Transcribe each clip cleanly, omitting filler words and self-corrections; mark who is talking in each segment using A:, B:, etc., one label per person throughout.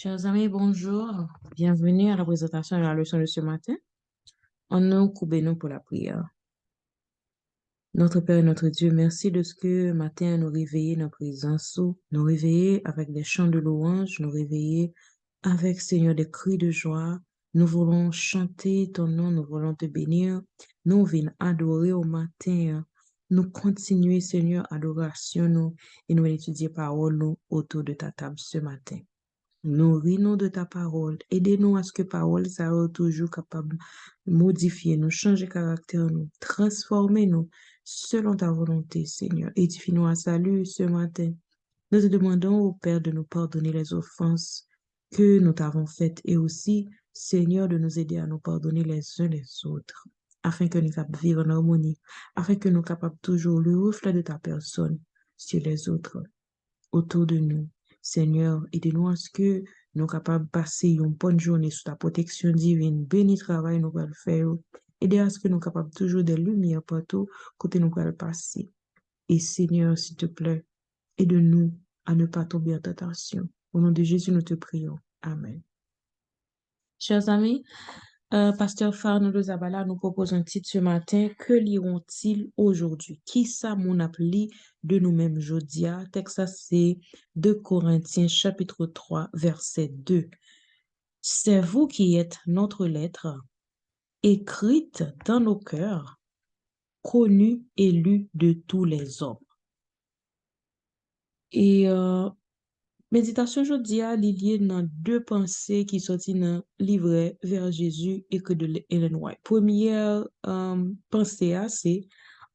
A: Chers amis, bonjour. Bienvenue à la présentation de la leçon de ce matin. En nous, coupez-nous pour la prière. Notre Père et notre Dieu, merci de ce que matin nous réveiller nos présences, nous réveiller avec des chants de louange, nous réveiller avec, Seigneur, des cris de joie. Nous voulons chanter ton nom, nous voulons te bénir. Nous venons adorer au matin. Nous continuer, Seigneur, adoration, nous, et nous étudier parole, nous, autour de ta table ce matin. Nourris-nous de ta parole. Aidez-nous à ce que parole soit toujours capable de modifier nous, changer caractère nous, transformer nous selon ta volonté, Seigneur. Édifie-nous à salut ce matin. Nous te demandons au Père de nous pardonner les offenses que nous t'avons faites et aussi, Seigneur, de nous aider à nous pardonner les uns les autres, afin que nous capables de vivre en harmonie, afin que nous capables toujours le reflet de ta personne sur les autres autour de nous. Seigneur, aidez-nous à ce que nous capables de passer une bonne journée sous ta protection divine. Béni travail nous allons le faire. Aidez à ce que nous capables toujours des lumières partout côté nous allons passer. Et Seigneur, s'il te plaît, aide-nous à ne pas tomber en tentation. Au nom de Jésus, nous te prions. Amen. Chers amis, Pasteur Farnaud Zabala nous propose un titre ce matin. Que liront-ils aujourd'hui? Qui ça mon appli de nous-mêmes jodia? Texte ça, c'est 2 Corinthiens chapitre 3 verset 2. C'est vous qui êtes notre lettre, écrite dans nos cœurs, connue et lue de tous les hommes. Et méditation jodia liée dans deux pensées qui sont dans le livret vers Jésus et que de Ellen White. Première pensée, c'est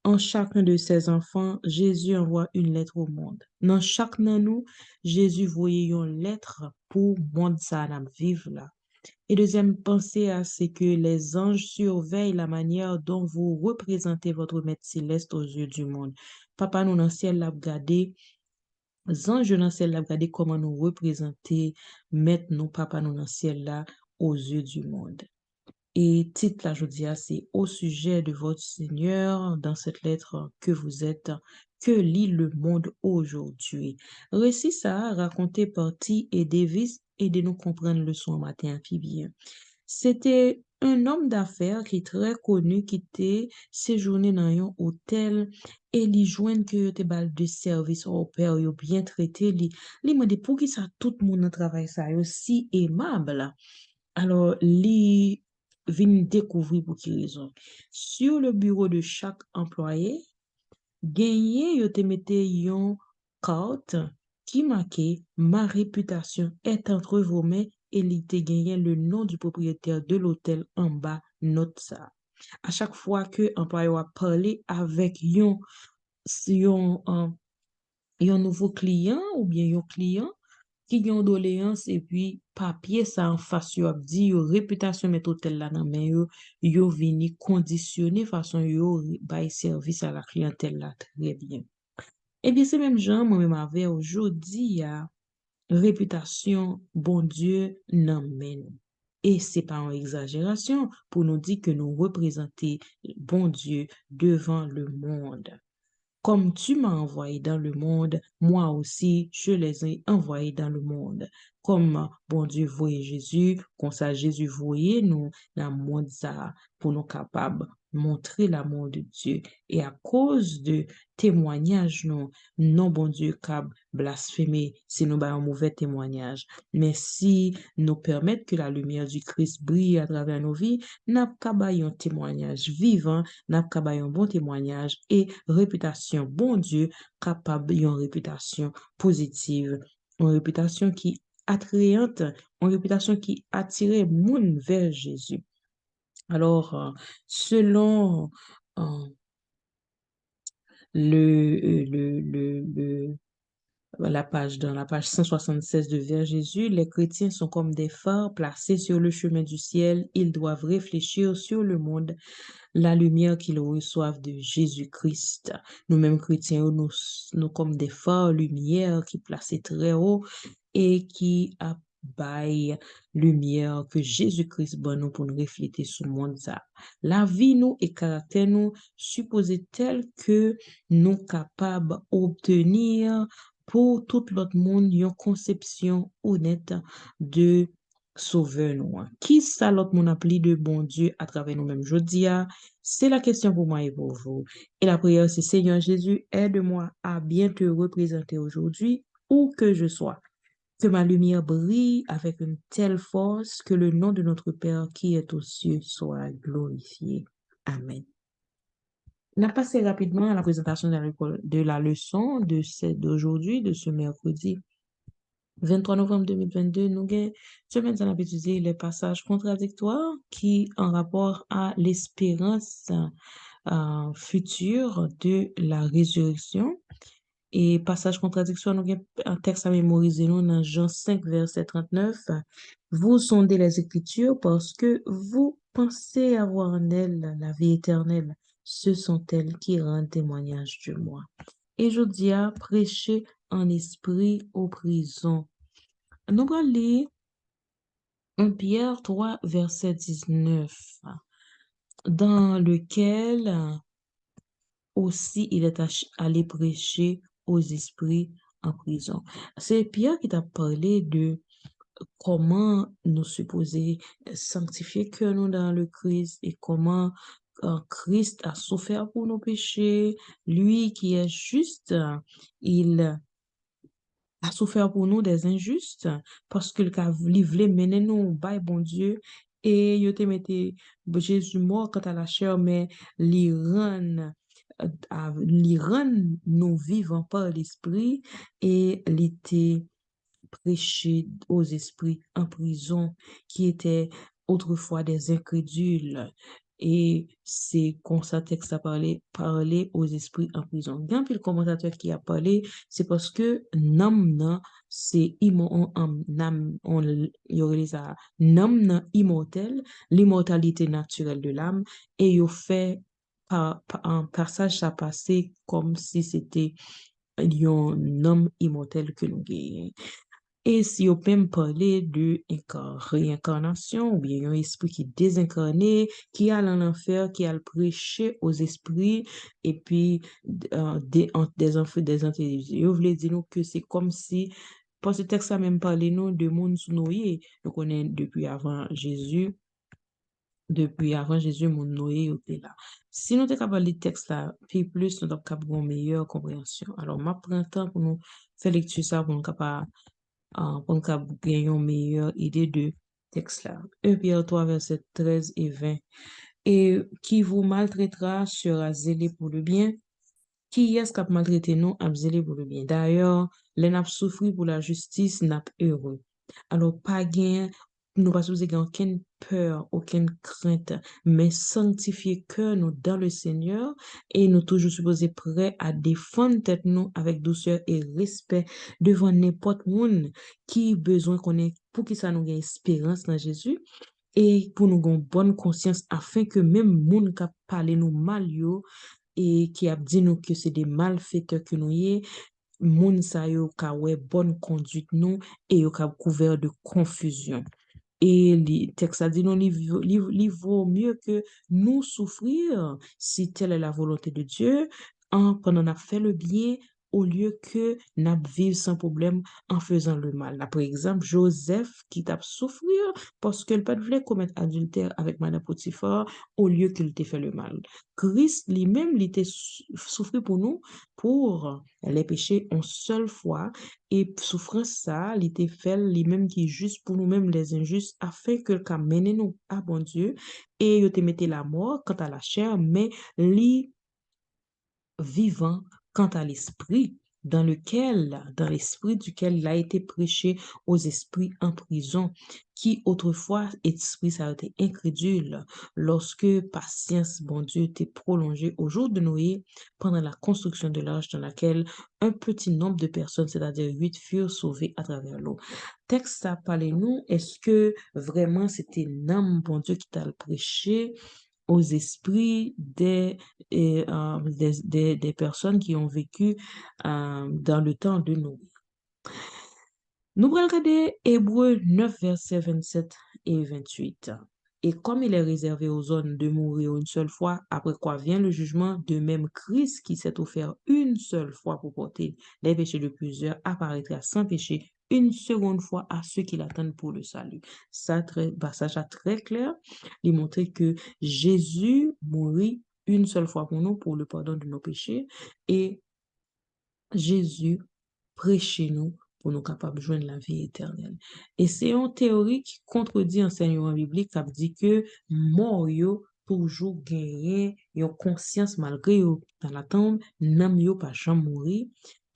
A: en chacun de ses enfants, Jésus envoie une lettre au monde. Dans chaque de nous, Jésus voyait une lettre pour le monde ça nous vivre là. Et deuxième pensée, c'est que les anges surveillent la manière dont vous représentez votre Maître céleste aux yeux du monde. Papa nous dans le ciel l'a regardé, les anges dans le ciel l'a regardé comment nous représenter Maître nous, Papa nous dans le ciel là aux yeux du monde. Et titre la jodia, c'est au sujet de votre Seigneur dans cette lettre que vous êtes, que lit le monde aujourd'hui. Récit ça, raconté par T. et Davis, aidez-nous comprendre le son matin amphibien. C'était un homme d'affaires qui est très connu, qui était séjourné dans un hôtel et il joint que te bal de service au père yo bien traité li m'a dit pour qui ça tout le monde travail ça yo si aimable. Alors li vient découvrir pour qui raison. Sur le bureau de chaque employé, gagné yo te mette yon carte qui marquait ma réputation est entre vos mains et il te gagné le nom du propriétaire de l'hôtel en bas note ça. À chaque fois que employé a parlé avec yon nouveau client ou bien yon client qui yon doléance et puis papier ça en face yo a dit yo réputation met hôtel là nan men yo vini conditionner façon yo bay service à la clientèle là très bien. Eh bien c'est même gens moi même avec aujourd'hui a réputation bon Dieu nan men nous. Et c'est pas une exagération pour nous dire que nous représentons bon Dieu devant le monde. Comme tu m'as envoyé dans le monde, moi aussi, je les ai envoyés dans le monde. Comme bon Dieu voyait Jésus, comme ça Jésus voyait nous dans le monde ça, pour nous capables de montrer l'amour de Dieu. Et à cause de témoignages, nous, non bon Dieu cap blasphémer si nous avons un mauvais témoignage. Mais si nous permettons que la lumière du Christ brille à travers nos vies, n'a pas un témoignage vivant, n'a pas un bon témoignage et réputation bon Dieu capable une réputation positive, une réputation qui attrayante, une réputation qui attire monde vers Jésus. Alors, selon dans la page 176 de Vers Jésus, les chrétiens sont comme des phares placés sur le chemin du ciel. Ils doivent réfléchir sur le monde, la lumière qu'ils reçoivent de Jésus-Christ. Nous-mêmes chrétiens, nous comme des phares lumière qui placés très haut et qui bail lumière que Jésus-Christ bon nous pour nous refléter sur le monde ça. La vie nous et caractère nous supposé tel que nous capables d'obtenir pour tout l'autre monde, une conception honnête de sauveur nous. Qui ça l'autre monde appelé de bon Dieu à travers nous-mêmes? Je dis, c'est la question pour moi et pour vous. Et la prière, c'est Seigneur Jésus, aide-moi à bien te représenter aujourd'hui où que je sois. Que ma lumière brille avec une telle force que le nom de notre Père qui est aux cieux soit glorifié. Amen. On a passé rapidement à la présentation de la leçon d'aujourd'hui, de ce mercredi 23 novembre 2022. Nous avons semaine on a étudié les passages contradictoires qui en rapport à l'espérance future de la résurrection. Et passage contradiction, nous avons un texte à mémoriser nous dans Jean 5, verset 39. Vous sondez les Écritures parce que vous pensez avoir en elles la vie éternelle. Ce sont elles qui rendent témoignage de moi. Et je dis à prêcher en esprit aux prisons. Nous allons lire 1 Pierre 3, verset 19, dans lequel aussi il est allé prêcher aux esprits en prison. C'est Pierre qui t'a parlé de comment nous supposer sanctifier que nous dans le Christ et comment Christ a souffert pour nos péchés. Lui qui est juste, il a souffert pour nous des injustes parce que il voulait mener nous by bon Dieu et il te mettait Jésus mort quant à la chair mais li rend nous vivants par l'esprit et il était prêché aux esprits en prison qui étaient autrefois des incrédules. Et c'est comme ça texte a parlé aux esprits en prison. Bien puis le commentateur qui a parlé, c'est parce que nam c'est immortel, l'immortalité naturelle de l'âme, et il fait un passage à passer comme si c'était un homme immortel que nous gagnons. Et si on peut me parler de réincarnation, ou bien un esprit qui est désincarné, qui a en enfer, qui a le prêché aux esprits, et puis des enfants, des intelligents. Je voulais dire nous que c'est comme si, parce que le texte a même parlé nous de monde sous Noé, nous connaissons depuis avant Jésus, mon Noé était là. Si nous sommes capables de lire le texte là, puis plus, nous sommes capables d'avoir une meilleure compréhension. Alors, ma prends temps pour nous faire lecture ça, pour nous capable pour nous gagner une meilleure idée de texte là. 1 Pierre 3, verset 13 et 20. Et qui vous maltraitera sera zélé pour le bien. Qui est-ce qui a maltraité nous a zélé pour le bien? D'ailleurs, les n'a souffri pour la justice n'a heureux. Alors, pas gain, nous pas supposé gagner aucune peur, aucune crainte, mais sanctifier cœur nous dans le Seigneur et nous toujours supposés prêts à défendre tête nous avec douceur et respect devant n'importe monde qui besoin qu'on ait pour que ça nous gagne espérance dans Jésus et pour nous avoir bonne conscience afin que même monde qui parlé nous mal yo et qui a dit nous que c'est des malfaiteurs que nous y moun sa yo ka wè bonne conduite nous et yo ka couvert de confusion. Et le texte a dit non, il vaut mieux que nous souffrir si telle est la volonté de Dieu, quand on a fait le bien, au lieu que n'a vivre sans problème en faisant le mal. Là, par exemple, Joseph qui t'a souffrir parce que le père voulait commettre adultère avec Madame Potiphar au lieu qu'il t'ait fait le mal. Christ lui-même, il était souffert pour nous, pour les péchés une seule fois, et souffrance ça, il était fait lui-même qui est juste pour nous-mêmes les injustes, afin que le cas mène nous à bon Dieu, et il te mettait la mort quant à la chair, mais lui vivant quant à l'esprit dans l'esprit duquel il a été prêché aux esprits en prison, qui autrefois, esprit ça a été incrédule, lorsque patience, bon Dieu, était prolongée au jour de Noé, pendant la construction de l'arche dans laquelle un petit nombre de personnes, c'est-à-dire 8, furent sauvées à travers l'eau. Texte ça parle nous, est-ce que vraiment c'était l'âme, bon Dieu, qui t'a le prêché aux esprits des personnes qui ont vécu dans le temps de Noé. Nous allons regarder Hébreux 9, versets 27 et 28. Et comme il est réservé aux hommes de mourir une seule fois, après quoi vient le jugement, de même Christ qui s'est offert une seule fois pour porter les péchés de plusieurs, apparaîtra sans péché une seconde fois à ceux qui l'attendent pour le salut. Ça, passage très clair, il montrait que Jésus mourit une seule fois pour nous, pour le pardon de nos péchés, et Jésus prêchez nous pour nous capables de joindre la vie éternelle. Et c'est une théorie qui contredit l'enseignement biblique qui dit que mort yo toujours gagné une conscience malgré yo dans la tombe, n'am yo pas jamais mourir.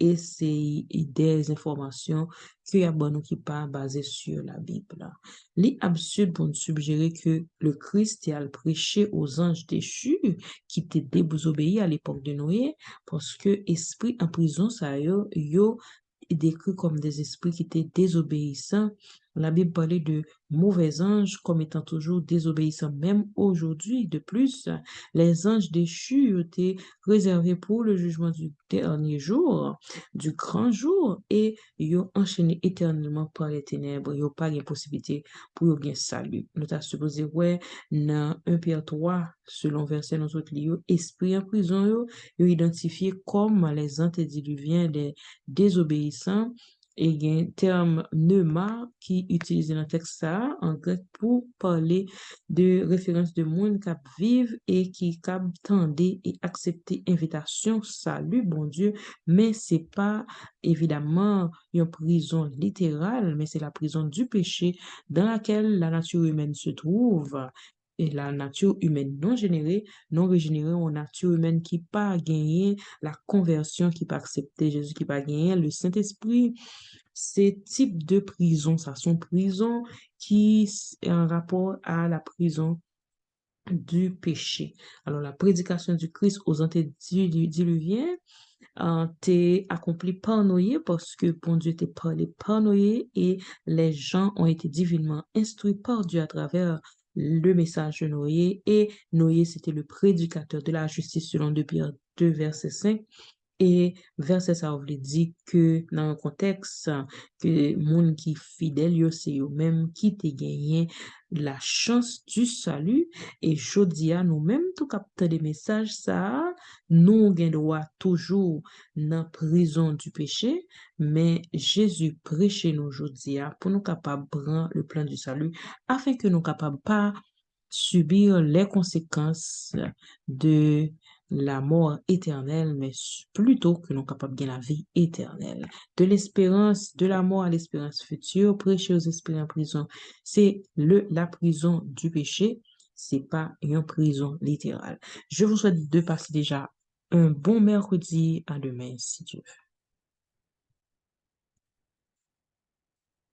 A: Et c'est des informations que y a bon qui pas basées sur la Bible. C'est absurde pour nous suggérer que le Christ a prêché aux anges déchus qui étaient désobéis à l'époque de Noé parce que esprit en prison ça yo décrit comme des esprits qui étaient désobéissants. La Bible parlait de mauvais anges comme étant toujours désobéissants, même aujourd'hui. De plus, les anges déchus étaient réservés pour le jugement du dernier jour, du grand jour, et ils ont enchaîné éternellement par les ténèbres. Ils n'ont pas de possibilité pour bien salut. Nous avons supposé, ouais, dans 1 Pierre 3, selon verset nous autres lieux, esprit en prison, ils ont identifié comme les antédiluviens des désobéissants. Et il y a un terme pneuma qui est utilisé dans le texte ça, en grec pour parler de référence de monde qui vivent et qui tendent et accepter invitation, salut, bon Dieu, mais c'est pas évidemment une prison littérale, mais c'est la prison du péché dans laquelle la nature humaine se trouve. Et la nature humaine non générée, non régénérée, une nature humaine qui pas gagné la conversion, qui pas accepté Jésus, qui pas gagné le Saint-Esprit. Ces types de prisons, ça sont prisons qui est en rapport à la prison du péché. Alors, la prédication du Christ aux antédiluviens été accompli par Noé parce que bon Dieu était parlé par Noé et les gens ont été divinement instruits par Dieu à travers le message de Noé et Noé c'était le prédicateur de la justice selon 2 Pierre 2 verset 5. Et verset ça voulait dire que dans un contexte que monde qui fidèle yo c'est eux même qui te gagné la chance du salut et jodia nous même tout capter des messages ça nous gain droit toujours dans prison du péché mais Jésus prêche nous jodia pour nous capable prendre le plan du salut afin que nous capable pas subir les conséquences de la mort éternelle, mais plutôt que nous capables de gagner la vie éternelle. De l'espérance, de la mort à l'espérance future, prêcher aux esprits en prison, c'est la prison du péché, c'est pas une prison littérale. Je vous souhaite de passer déjà un bon mercredi à demain, si Dieu veut.